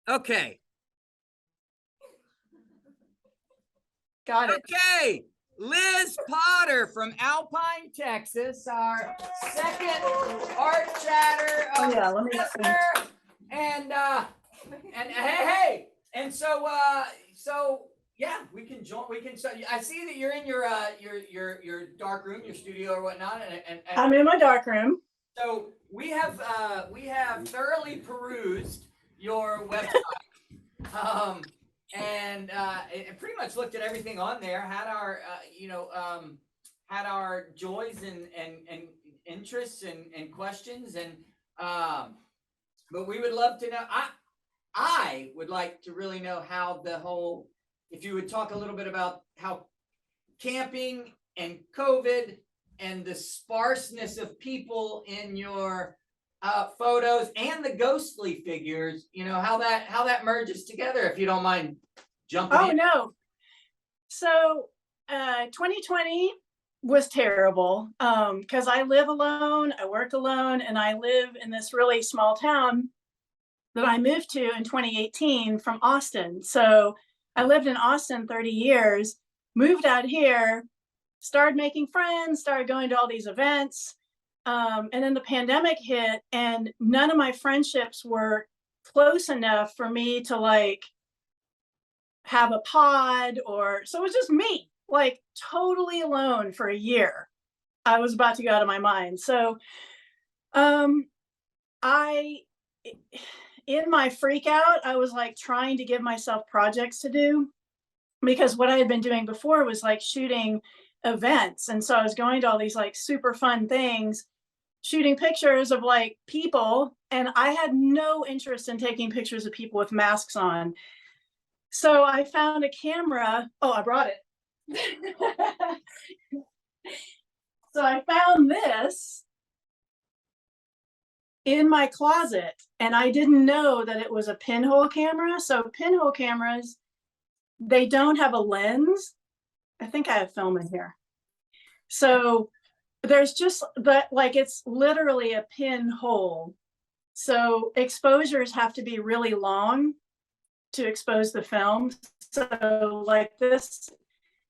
Okay. Got it. Okay. Liz Potter from Alpine, Texas, our second art chatter of the semester. And hey, and so yeah, we can join. We can. So I see that you're in your dark room, your studio or whatnot, and I'm in my dark room. So we have thoroughly perused your website, and pretty much looked at everything on there. Had our had our joys and interests and questions, and but we would love to know. I would like to really know how the whole. If you would talk a little bit about how camping and COVID and the sparseness of people in your photos and the ghostly figures, how that merges together, if you don't mind jumping in. No. So 2020 was terrible because I live alone, I work alone, and I live in this really small town that I moved to in 2018 from Austin. So I lived in Austin 30 years, moved out here, started making friends, started going to all these events. And then the pandemic hit, and none of my friendships were close enough for me to like have a pod, or so it was just me, like totally alone for a year. I was about to go out of my mind. So I in my freak out, I was like trying to give myself projects to do, because what I had been doing before was like shooting events. And so I was going to all these like super fun things, shooting pictures of like people, and I had no interest in taking pictures of people with masks on. So I found a camera. Oh, I brought it. So I found this in my closet, and I didn't know that it was a pinhole camera. So pinhole cameras, they don't have a lens. I think I have film in here. So there's just that, like, it's literally a pinhole. So exposures have to be really long to expose the film. So like this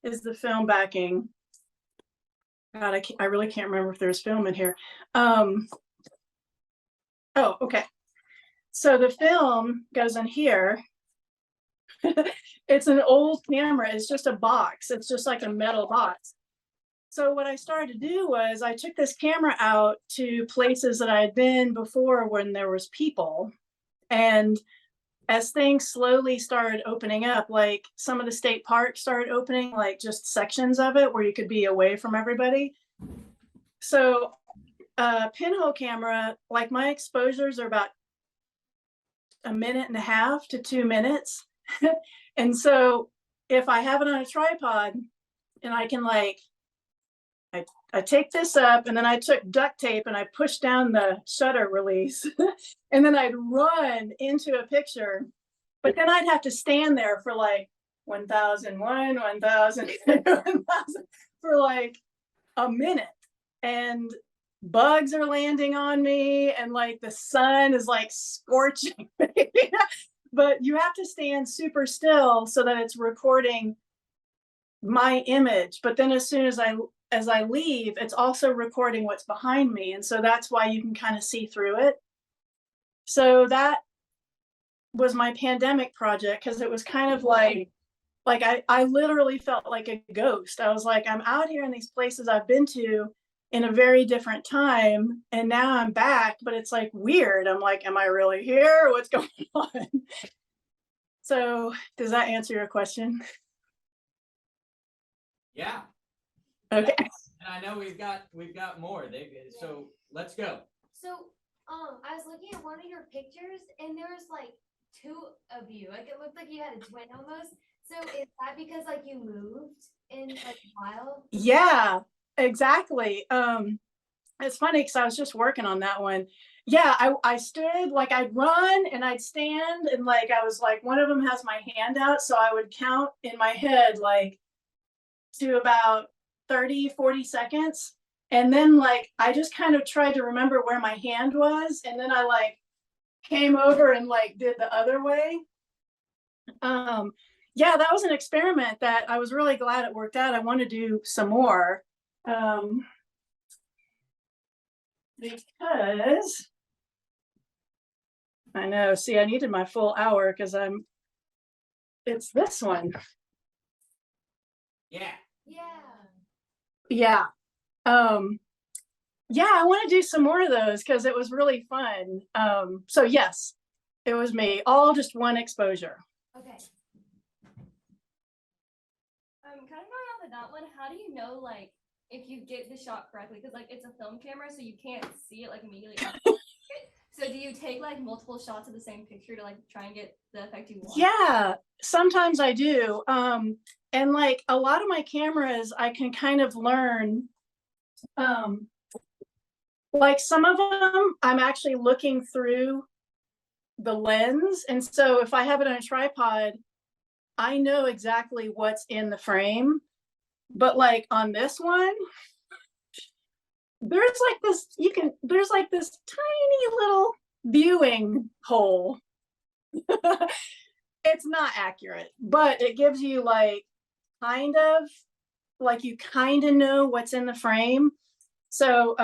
is the film backing. God, I really can't remember if there's film in here. Oh, okay. So the film goes in here. It's an old camera. It's just a box. It's just like a metal box. So what I started to do was I took this camera out to places that I had been before when there was people. And as things slowly started opening up, like some of the state parks started opening, like just sections of it where you could be away from everybody. So pinhole camera, like my exposures are about 1.5 to 2 minutes. And so if I have it on a tripod and I can like, I take this up, and then I took duct tape and I pushed down the shutter release and then I'd run into a picture, but then I'd have to stand there for like 1001, 1000, 1000 for like a minute. And bugs are landing on me, and like the sun is like scorching me. But you have to stand super still so that it's recording my image. But then as soon as I leave, it's also recording what's behind me. And so that's why you can kind of see through it. So that was my pandemic project, because it was kind of like I literally felt like a ghost. I was like, I'm out here in these places I've been to in a very different time, and now I'm back, but it's like weird. I'm like, am I really here? What's going on? So does that answer your question? Yeah. Okay. And I know we've got more. So let's go. So I was looking at one of your pictures, and there was like two of you. Like it looked like you had a twin almost. So is that because like you moved in like a while? Yeah, exactly. It's funny because I was just working on that one. Yeah, I stood, like I'd run and I'd stand, and like I was like, one of them has my hand out, so I would count in my head like to about 30, 40 seconds. And then like I just kind of tried to remember where my hand was, and then I like came over and like did the other way. Yeah, that was an experiment that I was really glad it worked out. I want to do some more. Because I know, see, I needed my full hour because it's this one. Yeah. Yeah. Yeah. Yeah, I want to do some more of those because it was really fun. So yes, it was me, all just one exposure. Okay. Kind of going off of that one, how do you know like if you get the shot correctly? Because like it's a film camera, so you can't see it like immediately after you take it. So do you take like multiple shots of the same picture to like try and get the effect you want? Yeah, sometimes I do. And like a lot of my cameras, I can kind of learn. Like some of them, I'm actually looking through the lens. And so if I have it on a tripod, I know exactly what's in the frame. But like on this one, there's like there's like this tiny little viewing hole. It's not accurate, but it gives you like you kind of know what's in the frame. So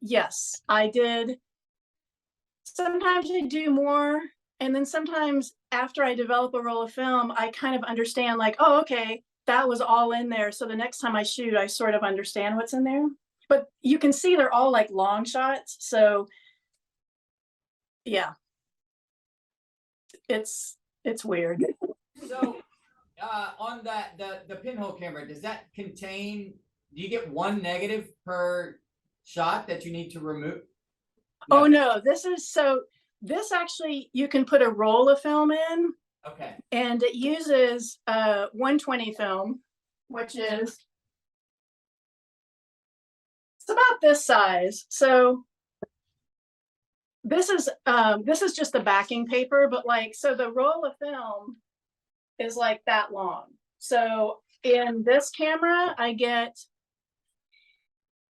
yes, I did. Sometimes I do more, and then sometimes after I develop a roll of film, I kind of understand like, oh, okay, that was all in there. So the next time I shoot, I sort of understand what's in there. But you can see they're all like long shots. So yeah, it's weird. So on that the pinhole camera, does that contain? Do you get one negative per shot that you need to remove? Oh no, this actually you can put a roll of film in. Okay. And it uses 120 film, which is it's about this size. So this is just the backing paper, but like so the roll of film is like that long. So in this camera, I get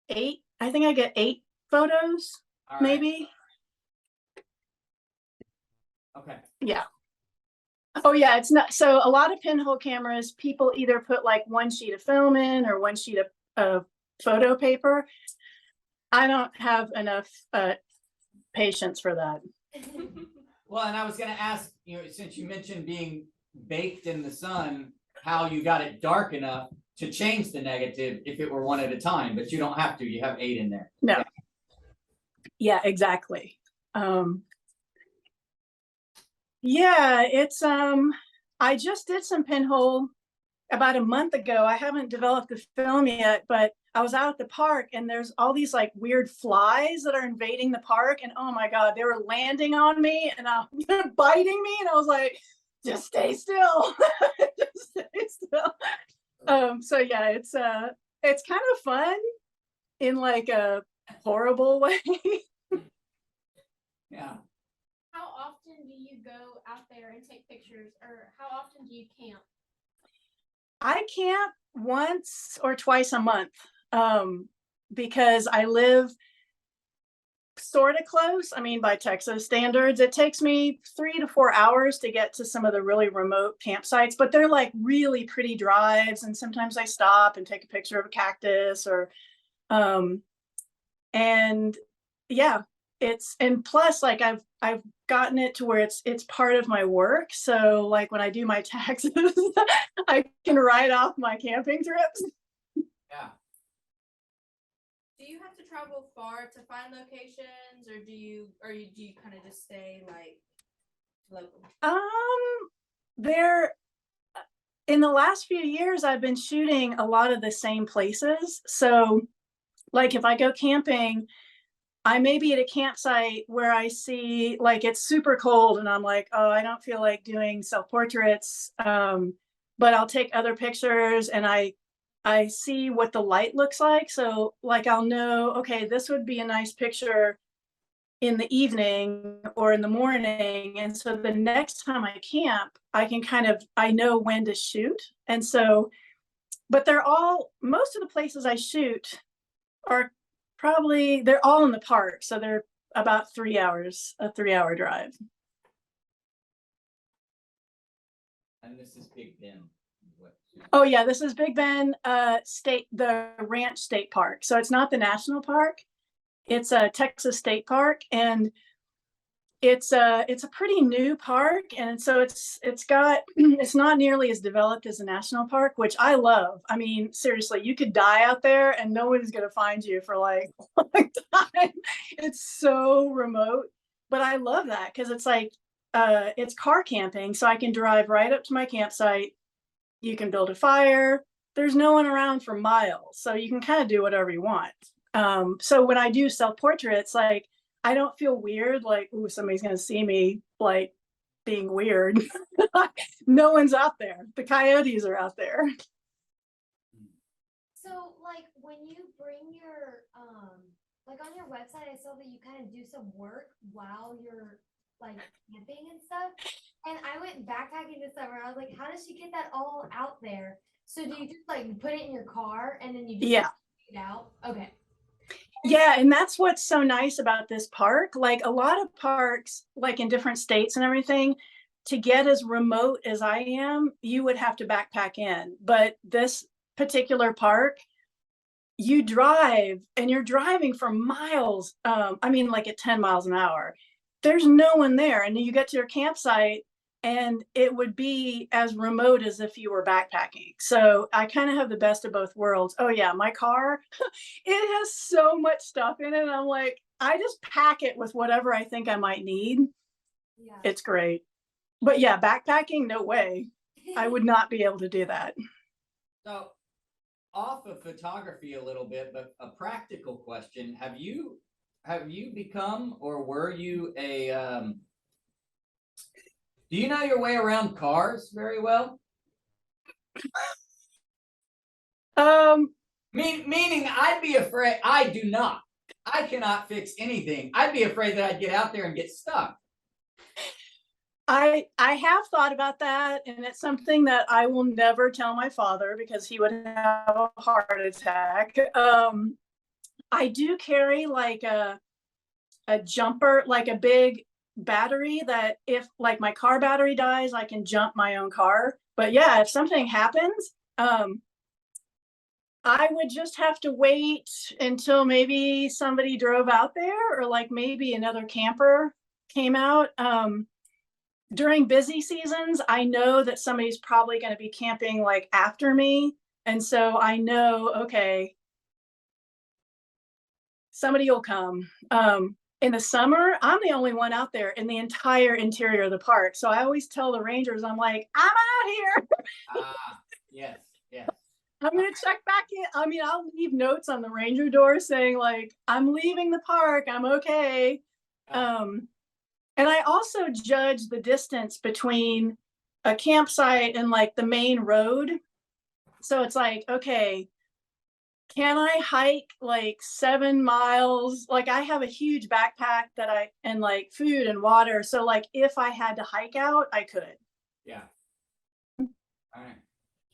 8. I think I get 8 photos, All right. maybe. Okay. Yeah. Oh yeah, it's not. So a lot of pinhole cameras, people either put like one sheet of film in or one sheet of photo paper. I don't have enough patience for that. Well, and I was going to ask, since you mentioned being baked in the sun, how you got it dark enough to change the negative if it were one at a time, but you don't have to. You have 8 in there. No. Yeah, exactly. Yeah, it's I just did some pinhole about a month ago. I haven't developed the film yet, but I was out at the park and there's all these like weird flies that are invading the park. And oh my God, they were landing on me and they're biting me. And I was like, just stay still. Just stay still. So yeah, it's kind of fun in like a horrible way. Yeah. How often do you go out there and take pictures, or how often do you camp? I camp once or twice a month because I live sort of close. I mean, by Texas standards, it takes me 3 to 4 hours to get to some of the really remote campsites, but they're like really pretty drives. And sometimes I stop and take a picture of a cactus and yeah, and plus like I've gotten it to where it's part of my work. So like when I do my taxes, I can write off my camping trips. Yeah. Do you have to travel far to find locations, or do you kind of just stay like local? There in the last few years I've been shooting a lot of the same places. So like if I go camping, I may be at a campsite where I see like it's super cold and I'm like, oh, I don't feel like doing self-portraits. But I'll take other pictures and I see what the light looks like. So like I'll know, okay, this would be a nice picture in the evening or in the morning. And so the next time I camp, I know when to shoot. And so, but most of the places I shoot are they're all in the park. So they're about 3 hours, a 3-hour drive. And this is Big Ben. What? Oh yeah, this is Big Bend the Ranch State Park. So it's not the national park. It's a Texas State Park, and it's a pretty new park, and so it's got it's not nearly as developed as a national park, which I love. I mean, seriously, you could die out there and no one's gonna find you for like a long time. It's so remote, but I love that because it's like it's car camping, so I can drive right up to my campsite. You can build a fire. There's no one around for miles, so you can kind of do whatever you want. So when I do self portraits, like I don't feel weird, like, ooh, somebody's gonna see me like being weird. No one's out there. The coyotes are out there. So like when you bring your like on your website, I saw that you kind of do some work while you're like camping and stuff. And I went backpacking this summer. I was like, how does she get that all out there? So do you just like put it in your car and then you just Yeah. take it out? Okay. Yeah, and that's what's so nice about this park. Like a lot of parks, like in different states and everything, to get as remote as I am, you would have to backpack in. But this particular park, you drive and you're driving for miles. I mean, like at 10 miles an hour. There's no one there. And then you get to your campsite and it would be as remote as if you were backpacking. So I kind of have the best of both worlds. Oh, yeah, my car, it has so much stuff in it. And I'm like, I just pack it with whatever I think I might need. Yeah. It's great. But yeah, backpacking, no way. I would not be able to do that. So, off of photography a little bit, but a practical question: Have you become, or were you a do you know your way around cars very well? Meaning, I'd be afraid. I do not. I cannot fix anything. I'd be afraid that I'd get out there and get stuck. I have thought about that, and it's something that I will never tell my father because he would have a heart attack. I do carry like a jumper, like a big battery that if like my car battery dies, I can jump my own car. But yeah, if something happens, I would just have to wait until maybe somebody drove out there or like maybe another camper came out. During busy seasons, I know that somebody's probably going to be camping like after me. And so I know, okay, somebody will come. In the summer, I'm the only one out there in the entire interior of the park. So I always tell the rangers, I'm like, I'm out here. Yes, yes. I'm going to check back in. I mean, I'll leave notes on the ranger door saying like, I'm leaving the park. I'm okay. And I also judge the distance between a campsite and like the main road. So it's like, okay, can I hike like 7 miles? Like I have a huge backpack and like food and water. So like if I had to hike out, I could. Yeah. All right.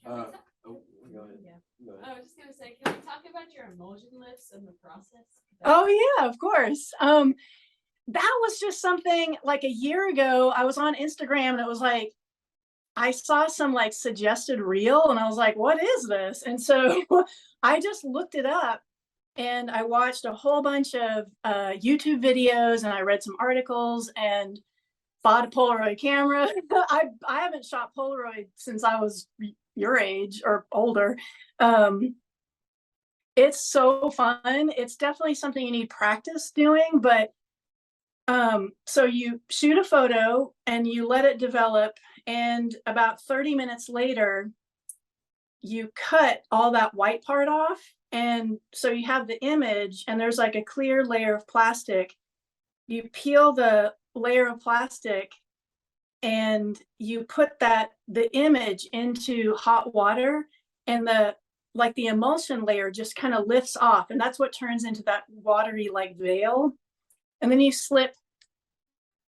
Go ahead. Yeah. Go ahead. I was just gonna say, can we talk about your emotion lifts and the process? Oh yeah, of course. That was just something like a year ago. I was on Instagram and it was like, I saw some like suggested reel and I was like, what is this? And so I just looked it up and I watched a whole bunch of YouTube videos and I read some articles and bought a Polaroid camera. I haven't shot Polaroid since I was your age or older. It's so fun. It's definitely something you need practice doing, but so you shoot a photo and you let it develop, and about 30 minutes later, you cut all that white part off. And so you have the image and there's like a clear layer of plastic. You peel the layer of plastic and you put the image into hot water, and the emulsion layer just kind of lifts off, and that's what turns into that watery like veil. And then you slip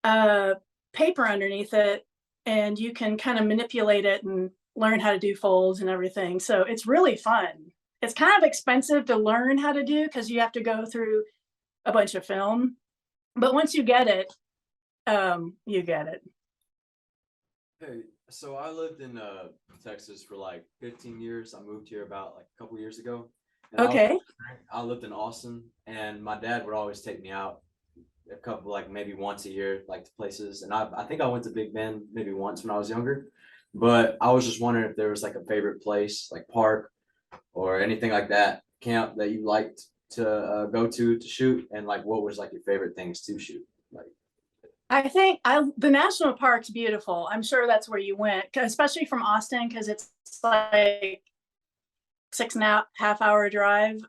paper underneath it and you can kind of manipulate it and learn how to do folds and everything. So it's really fun. It's kind of expensive to learn how to do because you have to go through a bunch of film, but once you get it, you get it. Hey, so I lived in Texas for like 15 years. I moved here about like a couple years ago. And Okay. I lived in Austin, and my dad would always take me out a couple, like maybe once a year, like to places. And I think I went to Big Bend maybe once when I was younger. But I was just wondering if there was like a favorite place, like park or anything like that, camp that you liked to go to shoot, and like what was like your favorite things to shoot, like. I think the national park's beautiful. I'm sure that's where you went, especially from Austin, because it's like 6.5 hour drive.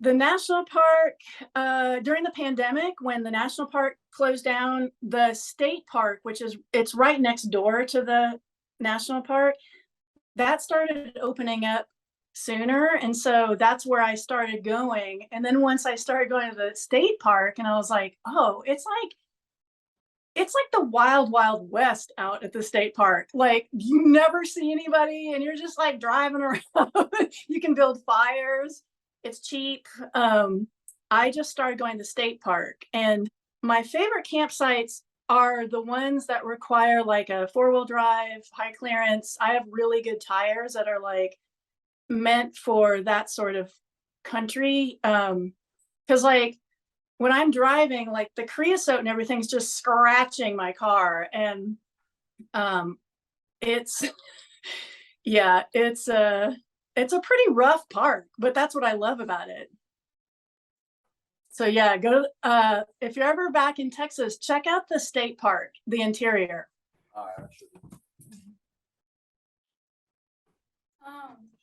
The national park, during the pandemic, when the national park closed down, the state park, it's right next door to the national park, that started opening up sooner. And so that's where I started going. And then once I started going to the state park, and I was like, oh, it's like the wild, wild west out at the state park. Like, you never see anybody, and you're just like driving around. You can build fires. It's cheap. I just started going to the state park, and my favorite campsites are the ones that require like a 4-wheel drive, high clearance. I have really good tires that are like meant for that sort of country. Because like when I'm driving, like the creosote and everything's just scratching my car, and it's yeah, it's a pretty rough park, but that's what I love about it. So yeah, if you're ever back in Texas, check out the state park, the interior. All right, sure.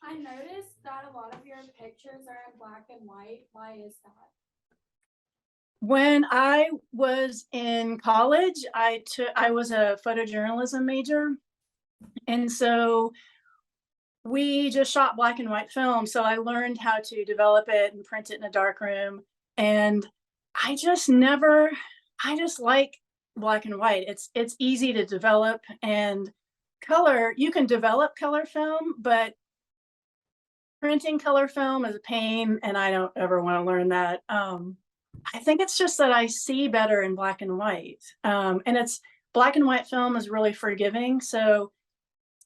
I noticed that a lot of your pictures are in black and white. Why is that? When I was in college, I was a photojournalism major, and so we just shot black and white film. So I learned how to develop it and print it in a dark room. And I just like black and white. It's easy to develop, and color, you can develop color film, but printing color film is a pain, and I don't ever want to learn that. I think it's just that I see better in black and white. And black and white film is really forgiving. So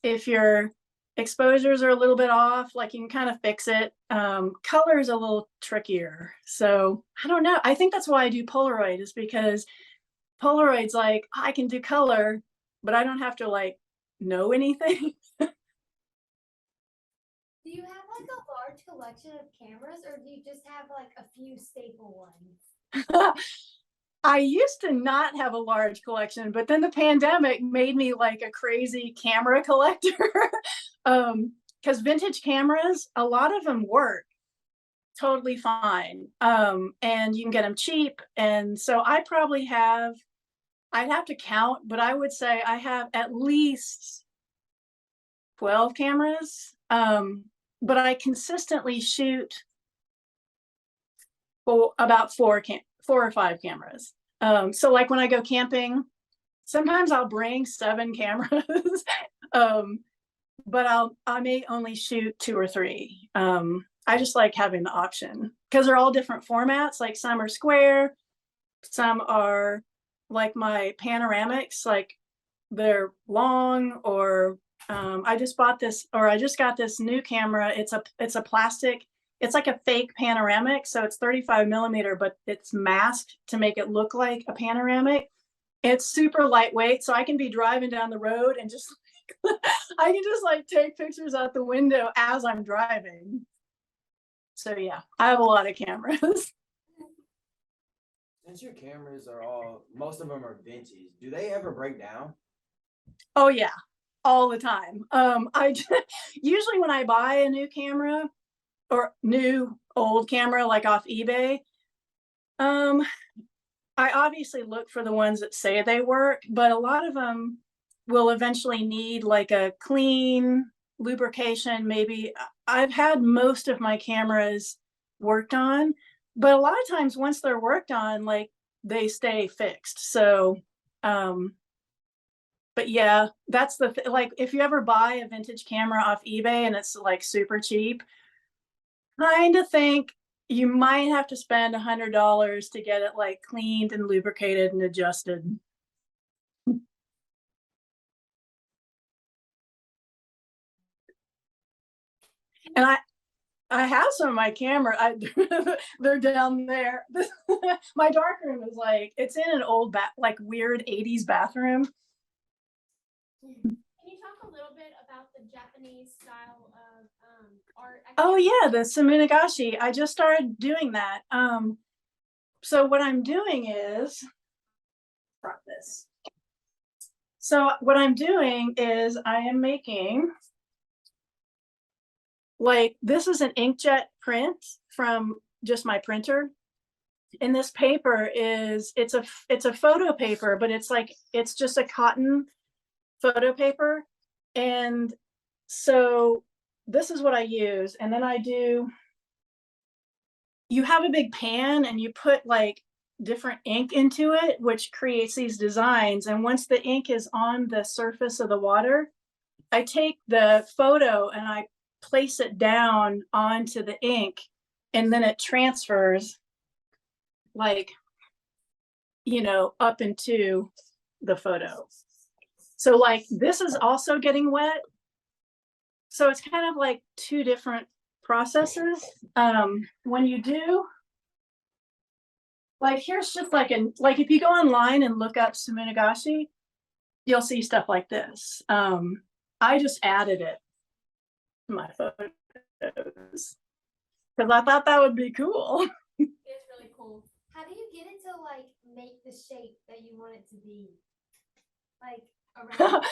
if your exposures are a little bit off, like you can kind of fix it. Color is a little trickier. So I don't know. I think that's why I do Polaroid, is because Polaroid's like, I can do color, but I don't have to like know anything. Do you have like a large collection of cameras, or do you just have like a few staple ones? I used to not have a large collection, but then the pandemic made me like a crazy camera collector. Because vintage cameras, a lot of them work totally fine. And you can get them cheap. And so I probably have, I'd have to count, but I would say I have at least 12 cameras. But I consistently shoot for about 4 or 5 cameras. So like when I go camping, sometimes I'll bring 7 cameras, but I may only shoot 2 or 3. I just like having the option because they're all different formats. Like some are square, some are like my panoramics, like they're long, or I just got this new camera. It's a plastic. It's like a fake panoramic, so it's 35 millimeter, but it's masked to make it look like a panoramic. It's super lightweight, so I can be driving down the road and just I can just like take pictures out the window as I'm driving. So yeah, I have a lot of cameras. Since your cameras most of them are vintage, do they ever break down? Oh yeah, all the time. Usually when I buy a new camera or new old camera, like off eBay, I obviously look for the ones that say they work, but a lot of them will eventually need like a clean lubrication. Maybe I've had most of my cameras worked on, but a lot of times once they're worked on, like they stay fixed. So, but yeah, that's like, if you ever buy a vintage camera off eBay and it's like super cheap, kind of think you might have to spend $100 to get it like cleaned and lubricated and adjusted. And I have some of my camera. They're down there. My darkroom is like, it's in an old like weird 80s bathroom. Can you talk a little bit about the Japanese style of art? Oh yeah, the Sumunagashi. I just started doing that. So what I'm doing is, brought this. So what I'm doing is I am making, like, this is an inkjet print from just my printer. And this paper is, it's a photo paper, but it's like, it's just a cotton photo paper. And so this is what I use. And then I do, you have a big pan and you put like different ink into it, which creates these designs. And once the ink is on the surface of the water, I take the photo and I place it down onto the ink, and then it transfers like, you know, up into the photo. So like this is also getting wet. So it's kind of like two different processes. When you do, like, here's just like like if you go online and look up Sumunagashi, you'll see stuff like this. I just added it to my photos because I thought that would be cool. It's really cool. How do you get it to like make the shape that you want it to be? Like around.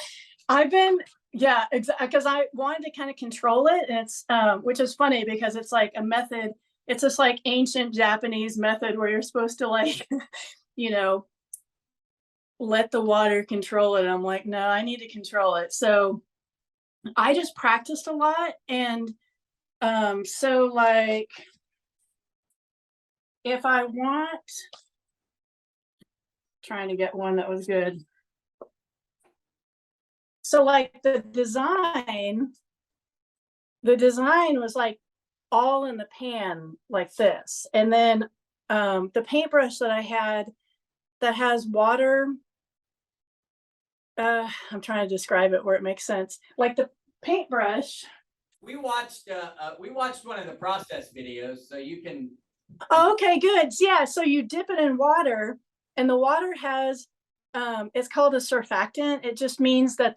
I've been, yeah, exactly, because I wanted to kind of control it, and it's which is funny because it's like a method. It's this like ancient Japanese method where you're supposed to like, you know, let the water control it. I'm like, no, I need to control it. So I just practiced a lot. And so like, if I want, trying to get one that was good. So like the design was like all in the pan like this. And then the paintbrush that I had that has water, I'm trying to describe it where it makes sense. Like the paintbrush. We watched one of the process videos, so you can. Oh, okay, good. Yeah, so you dip it in water, and the water has, it's called a surfactant. It just means that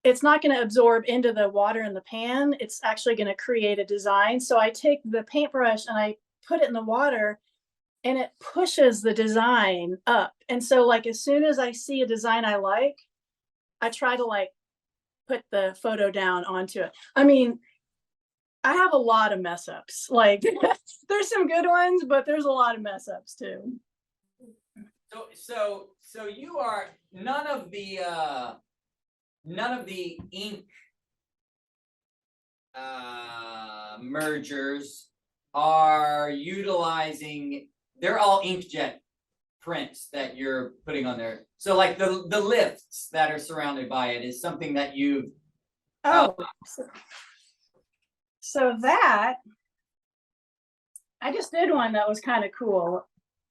it's not going to absorb into the water in the pan. It's actually going to create a design. So I take the paintbrush and I put it in the water, and it pushes the design up. And so like, as soon as I see a design I like, I try to like put the photo down onto it. I mean, I have a lot of mess ups. Like there's some good ones, but there's a lot of mess ups too. So you are none of the ink mergers are utilizing. They're all inkjet prints that you're putting on there. So like the lifts that are surrounded by it is something that you've. Oh, so that I just did one that was kind of cool.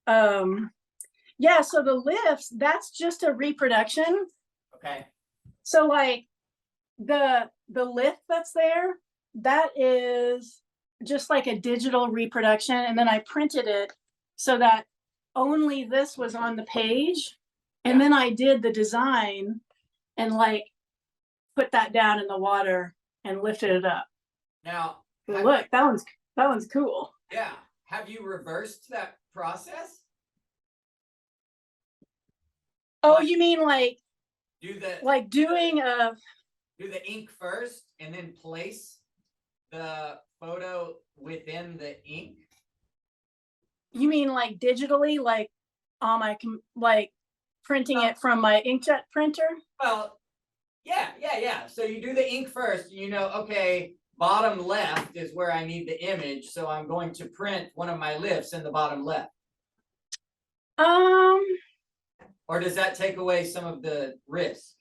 Yeah, so the lifts, that's just a reproduction. Okay. So like the lift that's there, that is just like a digital reproduction, and then I printed it so that only this was on the page, and then I did the design and like put that down in the water and lifted it up. Now look, that one's cool. Yeah. Have you reversed that process? Oh, you mean like Do the doing a do the ink first and then place the photo within the ink? You mean like digitally, like on my like printing it from my inkjet printer? Well, yeah. So you do the ink first, you know, okay, bottom left is where I need the image, so I'm going to print one of my lifts in the bottom left. Or does that take away some of the risk?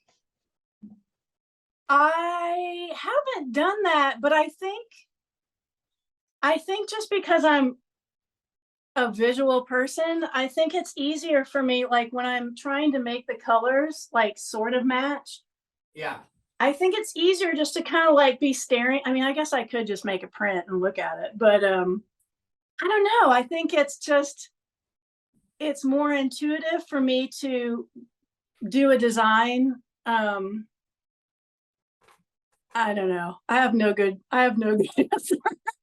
I haven't done that, but I think I think just because I'm a visual person, I think it's easier for me, like when I'm trying to make the colors like sort of match. Yeah. I think it's easier just to kind of like be staring. I mean, I guess I could just make a print and look at it, but I don't know. I think it's more intuitive for me to do a design. I don't know. I have no good answer.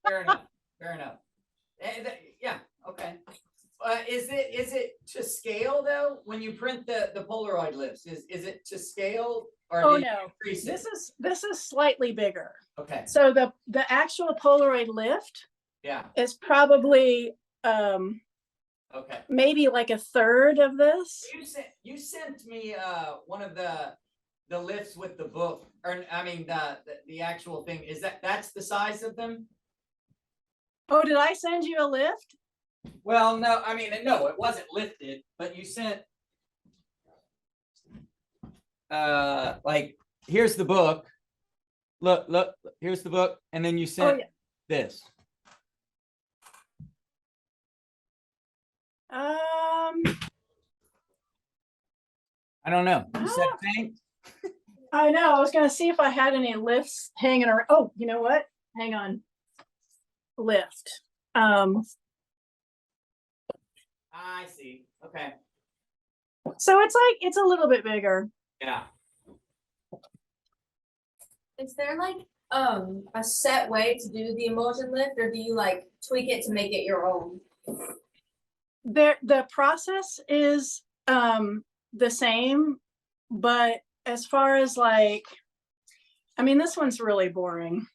Fair enough. Fair enough. Yeah. Okay. Is it to scale though? When you print the Polaroid lifts, is it to scale or Oh do you no, increase it? this is slightly bigger. Okay. So the actual Polaroid lift Yeah. is probably Okay. maybe like a third of this. You sent me one of the lifts with the book, or I mean the actual thing. Is that's the size of them? Oh, did I send you a lift? Well, no, I mean no, it wasn't lifted, but you sent like here's the book. Look, here's the book, and then you sent yeah. this. I don't know. You said thanks. I know. I was gonna see if I had any lifts hanging around. Oh, you know what? Hang on. Lift. I see. Okay. So it's a little bit bigger. Yeah. Is there like a set way to do the emulsion lift, or do you like tweak it to make it your own? The process is the same, but as far as like, I mean, this one's really boring.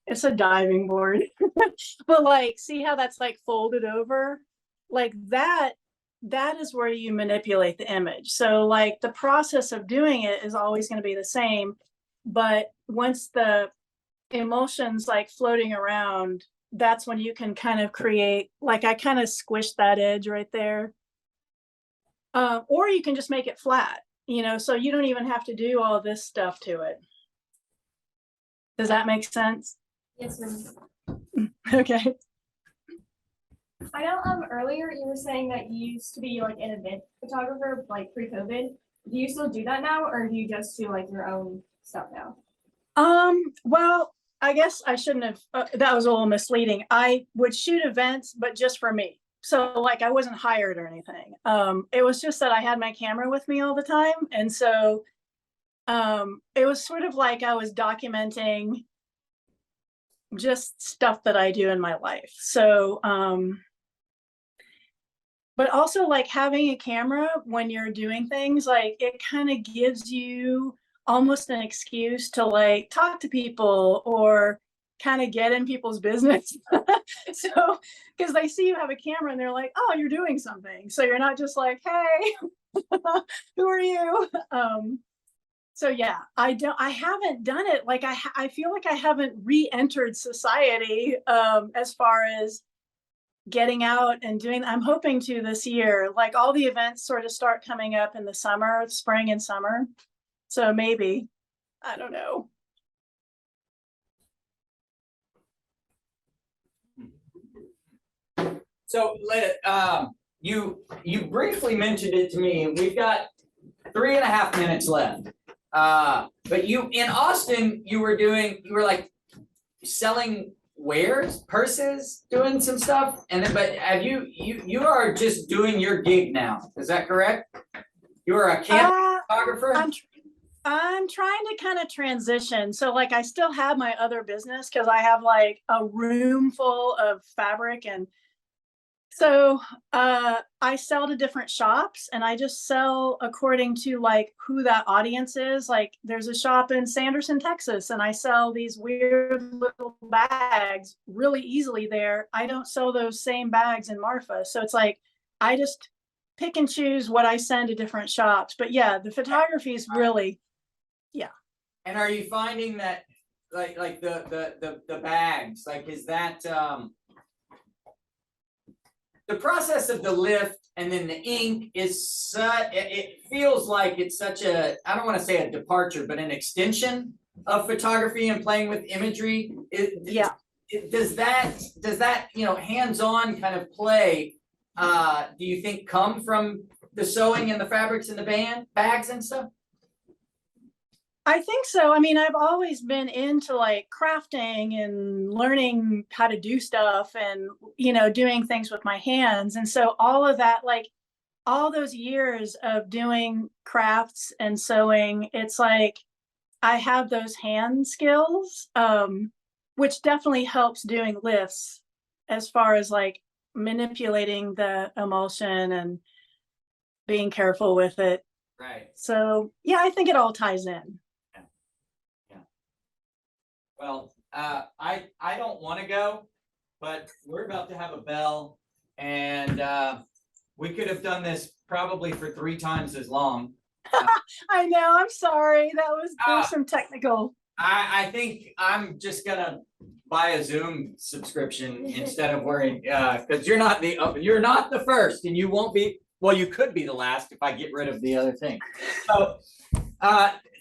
It's a diving board. But like, see how that's like folded over? Like that is where you manipulate the image. So like the process of doing it is always going to be the same, but once the emulsion's like floating around, that's when you can kind of create, like I kind of squished that edge right there. Or you can just make it flat, so you don't even have to do all this stuff to it. Does that make sense? Yes, ma'am. Okay. I know earlier you were saying that you used to be like an event photographer like pre-COVID. Do you still do that now, or do you just do like your own stuff now? Well, I guess I shouldn't have, that was a little misleading. I would shoot events, but just for me. So like I wasn't hired or anything. It was just that I had my camera with me all the time. And so it was sort of like I was documenting just stuff that I do in my life. So, but also like having a camera when you're doing things, like it kind of gives you almost an excuse to like talk to people or kind of get in people's business. So, because they see you have a camera and they're like, oh, you're doing something. So you're not just like, hey, who are you? So yeah, I haven't done it. Like I feel like I haven't re-entered society as far as getting out and doing. I'm hoping to this year. Like all the events sort of start coming up in the summer, spring and summer. So maybe, I don't know. So you briefly mentioned it to me, and we've got 3.5 minutes left. But you in Austin, you were like selling wares, purses, doing some stuff, and then but have you are just doing your gig now? Is that correct? You are a camera photographer. I'm trying to kind of transition. So like I still have my other business because I have like a room full of fabric, and so I sell to different shops, and I just sell according to like who that audience is. Like there's a shop in Sanderson, Texas, and I sell these weird little bags really easily there. I don't sell those same bags in Marfa. So it's like I just pick and choose what I send to different shops. But yeah, the photography is really, yeah. And are you finding that like the bags, like is that the process of the lift and then the ink is it feels like it's such a, I don't want to say a departure, but an extension of photography and playing with imagery. Yeah. does that, you know, hands-on kind of play, do you think come from the sewing and the fabrics and the bags and stuff? I think so. I mean, I've always been into like crafting and learning how to do stuff and, you know, doing things with my hands. And so all of that, like all those years of doing crafts and sewing, it's like I have those hand skills, which definitely helps doing lifts as far as like manipulating the emulsion and being careful with it. Right. So yeah, I think it all ties in. Well, I don't want to go, but we're about to have a bell, and we could have done this probably for 3 times as long. I know, I'm sorry. There's Ah. some technical. I think I'm just gonna buy a Zoom subscription instead of worrying, because you're not the first, and you won't be. Well, you could be the last if I get rid of the other thing. So,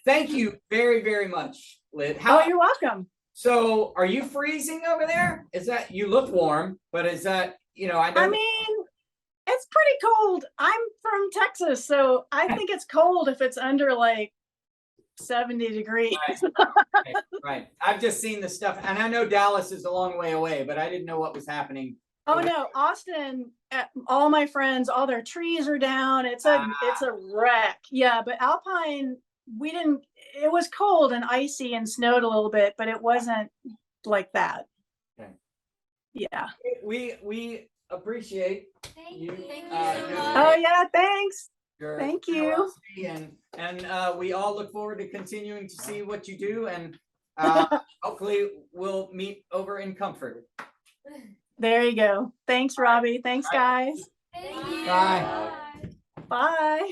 thank you very, very much, Liz. Oh, you're welcome. So, are you freezing over there? Is that, you look warm, but is that, you know, I I don't. mean, it's pretty cold. I'm from Texas, so I think it's cold if it's under like 70 degrees. Right. I've just seen the stuff, and I know Dallas is a long way away, but I didn't know what was happening. Oh no, Austin, all my friends, all their trees are down. It's a wreck. Yeah, but Alpine, it was cold and icy and snowed a little bit, but it wasn't like that. Okay. Yeah. We appreciate Thank you. you. Thank you uh, so your- much. Oh yeah, thanks. your Thank you. generosity, and we all look forward to continuing to see what you do, and hopefully we'll meet over in comfort. There you go. Thanks, Robbie. Thanks, guys. Thank you. Bye. Bye.